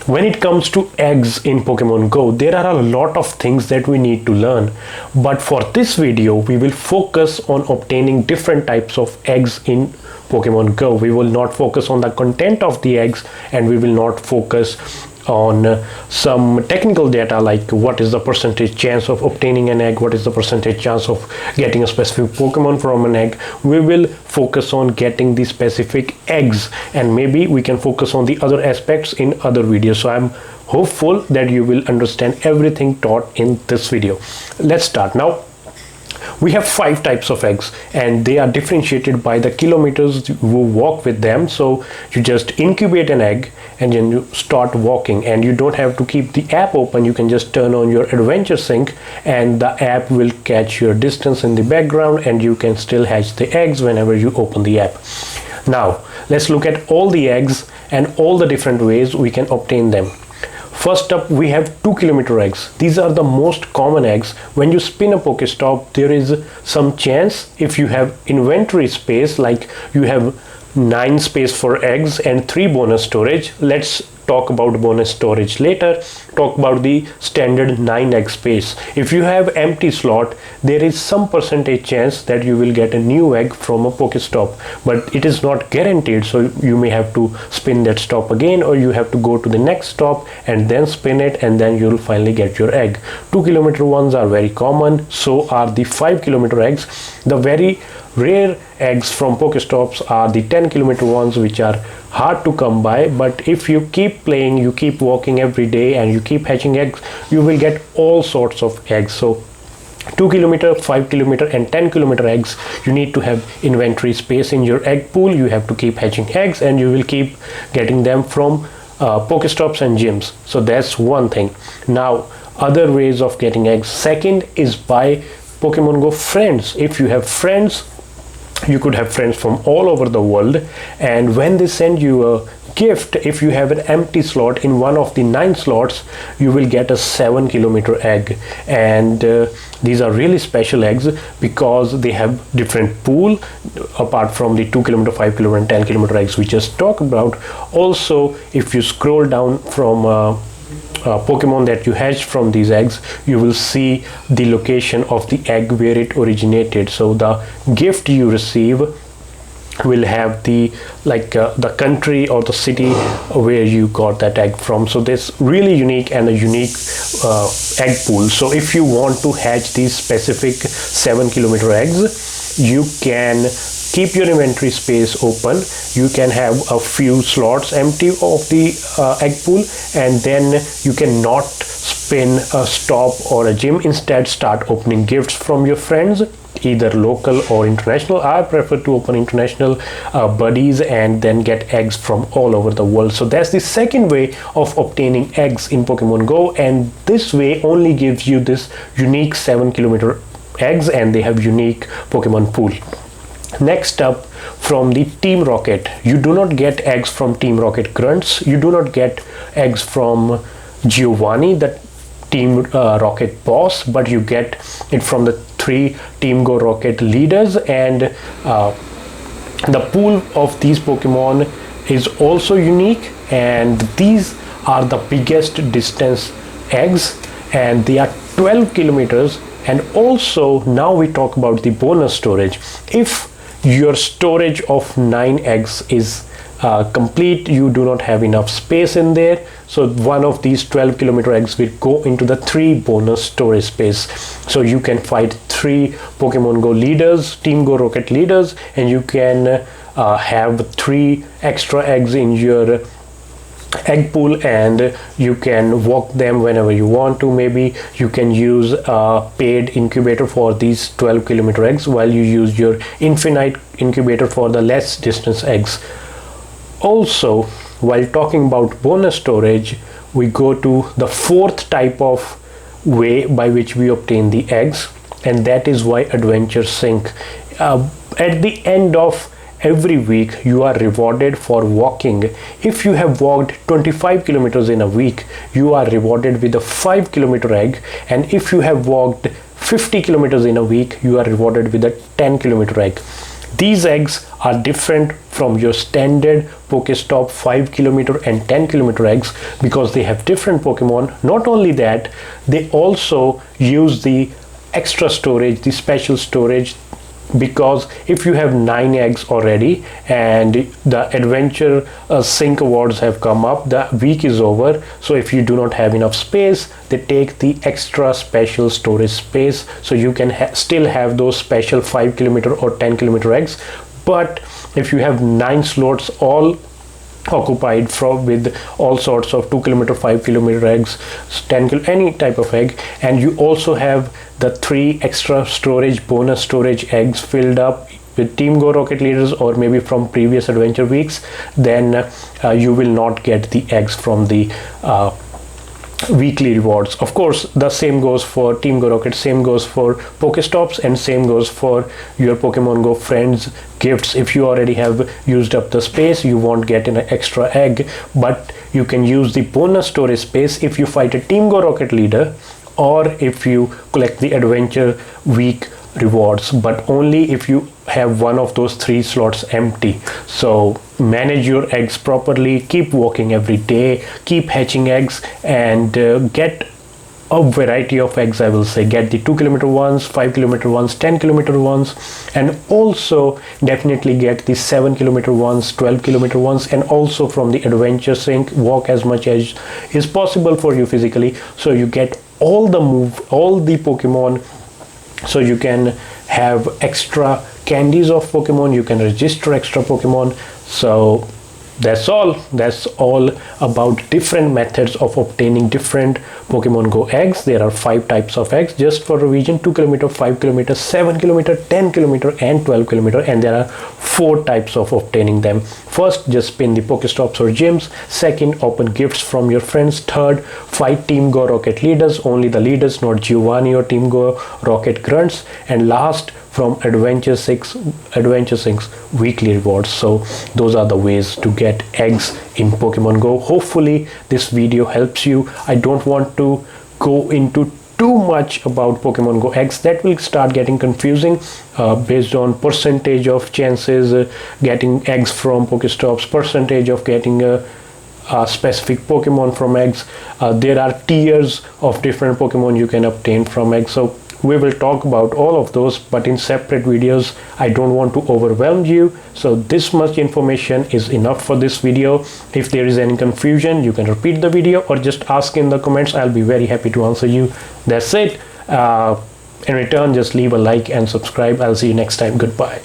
When it comes to eggs in Pokemon Go, there are a lot of things that we need to learn. But for this video, we will focus on obtaining different types of eggs in Pokemon Go. We will not focus on the content of the eggs, and we will not focus on some technical data like what is the percentage chance of obtaining an egg, what is the percentage chance of getting a specific Pokemon from an egg. We will focus on getting the specific eggs, and maybe we can focus on the other aspects in other videos. So I'm hopeful that you will understand everything taught in this video. Let's start now. We have 5 types of eggs, and they are differentiated by the kilometers you walk with them. So you just incubate an egg and then you start walking, and you don't have to keep the app open. You can just turn on your adventure sync and the app will catch your distance in the background, and you can still hatch the eggs whenever you open the app. Now let's look at all the eggs and all the different ways we can obtain them. First up, we have 2 kilometer eggs. These are the most common eggs. When you spin a Pokestop, there is some chance, if you have inventory space, like you have 9 space for eggs and 3 bonus storage. Let's talk about bonus storage later. Talk about the standard 9 egg space. If you have empty slot, there is some percentage chance that you will get a new egg from a Pokestop, but it is not guaranteed. So you may have to spin that stop again, or you have to go to the next stop and then spin it, and then you'll finally get your egg. 2 kilometer ones are very common. So are the 5 kilometer eggs. The very rare eggs from Pokestops are the 10 kilometer ones, which are hard to come by. But if you keep playing, you keep walking every day, and you keep hatching eggs, you will get all sorts of eggs. So 2 kilometer, 5 kilometer and 10 kilometer eggs, you need to have inventory space in your egg pool. You have to keep hatching eggs, and you will keep getting them from Pokestops and gyms. So that's one thing. Now, other ways of getting eggs. Second is by Pokemon Go friends. If you have friends, you could have friends from all over the world, and when they send you a gift, if you have an empty slot in one of the 9 slots, you will get a 7 kilometer egg. And these are really special eggs because they have different pool apart from the 2 kilometer, 5 kilometer and 10 kilometer eggs we just talked about. Also, if you scroll down from Pokemon that you hatched from these eggs, you will see the location of the egg where it originated. So the gift you receive will have the the country or the city where you got that egg from. So that's really unique, and a unique egg pool. So if you want to hatch these specific 7 kilometer eggs, you can keep your inventory space open. You can have a few slots empty of the egg pool, and then you cannot spin a stop or a gym. Instead, start opening gifts from your friends, either local or international. I prefer to open international buddies and then get eggs from all over the world. So that's the second way of obtaining eggs in Pokemon Go, and this way only gives you this unique 7 kilometer eggs, and they have unique Pokemon pool. Next up, from the Team Rocket, you do not get eggs from Team Rocket grunts. You do not get eggs from Giovanni, the Team Rocket boss, but you get it from the 3 Team Go Rocket leaders. And the pool of these Pokemon is also unique, and these are the biggest distance eggs, and they are 12 kilometers. And also, now we talk about the bonus storage. If your storage of 9 eggs is complete, you do not have enough space in there, so one of these 12 kilometer eggs will go into the 3 bonus storage space. So you can fight 3 Pokemon Go leaders, Team Go Rocket leaders, and you can have 3 extra eggs in your egg pool, and you can walk them whenever you want to. Maybe you can use a paid incubator for these 12 kilometer eggs, while you use your infinite incubator for the less distance eggs. Also, while talking about bonus storage, we go to the 4th type of way by which we obtain the eggs, and that is why adventure sync. At the end of every week, you are rewarded for walking. If you have walked 25 kilometers in a week, you are rewarded with a 5 kilometer egg, and if you have walked 50 kilometers in a week, you are rewarded with a 10 kilometer egg. These eggs are different from your standard Pokestop 5km and 10km eggs because they have different Pokemon. Not only that, they also use the extra storage, the special storage, because if you have 9 eggs already and the adventure sync awards have come up, the week is over, so if you do not have enough space, they take the extra special storage space, so you can still have those special 5km or 10km eggs. But if you have 9 slots all occupied with all sorts of 2km, 5km eggs, 10km, any type of egg, and you also have the 3 extra storage, bonus storage eggs filled up with Team Go Rocket Leaders or maybe from previous adventure weeks, then you will not get the eggs from the weekly rewards. Of course, the same goes for Team Go Rocket, same goes for Pokestops, and same goes for your Pokemon Go friends gifts. If you already have used up the space, you won't get an extra egg, but you can use the bonus storage space if you fight a Team Go Rocket leader or if you collect the adventure week rewards, but only if you have one of those 3 slots empty. So manage your eggs properly, keep walking every day, keep hatching eggs, and get a variety of eggs. I will say get the 2km ones, 5km ones, 10km ones, and also definitely get the 7km ones, 12km ones, and also from the adventure sync, walk as much as is possible for you physically, so you get all the Pokemon, so you can have extra candies of Pokemon, you can register extra Pokemon. So that's all about different methods of obtaining different Pokemon Go eggs. There are 5 types of eggs, just for revision: 2km, 5km, 7km, 10km, and 12km, and there are 4 types of obtaining them. First, just spin the Pokestops or gyms. Second, open gifts from your friends. Third, fight Team Go Rocket leaders, only the leaders, not Giovanni or Team Go Rocket grunts. And last, from Adventure 6 weekly rewards. So those are the ways to get eggs in Pokemon Go. Hopefully this video helps you. I don't want to go into too much about Pokemon Go eggs. That will start getting confusing based on percentage of chances getting eggs from Pokestops, percentage of getting a specific Pokemon from eggs. There are tiers of different Pokemon you can obtain from eggs. So we will talk about all of those, but in separate videos. I don't want to overwhelm you, so this much information is enough for this video. If there is any confusion, you can repeat the video or just ask in the comments. I'll be very happy to answer you. That's it. In return, just leave a like and subscribe. I'll see you next time. Goodbye.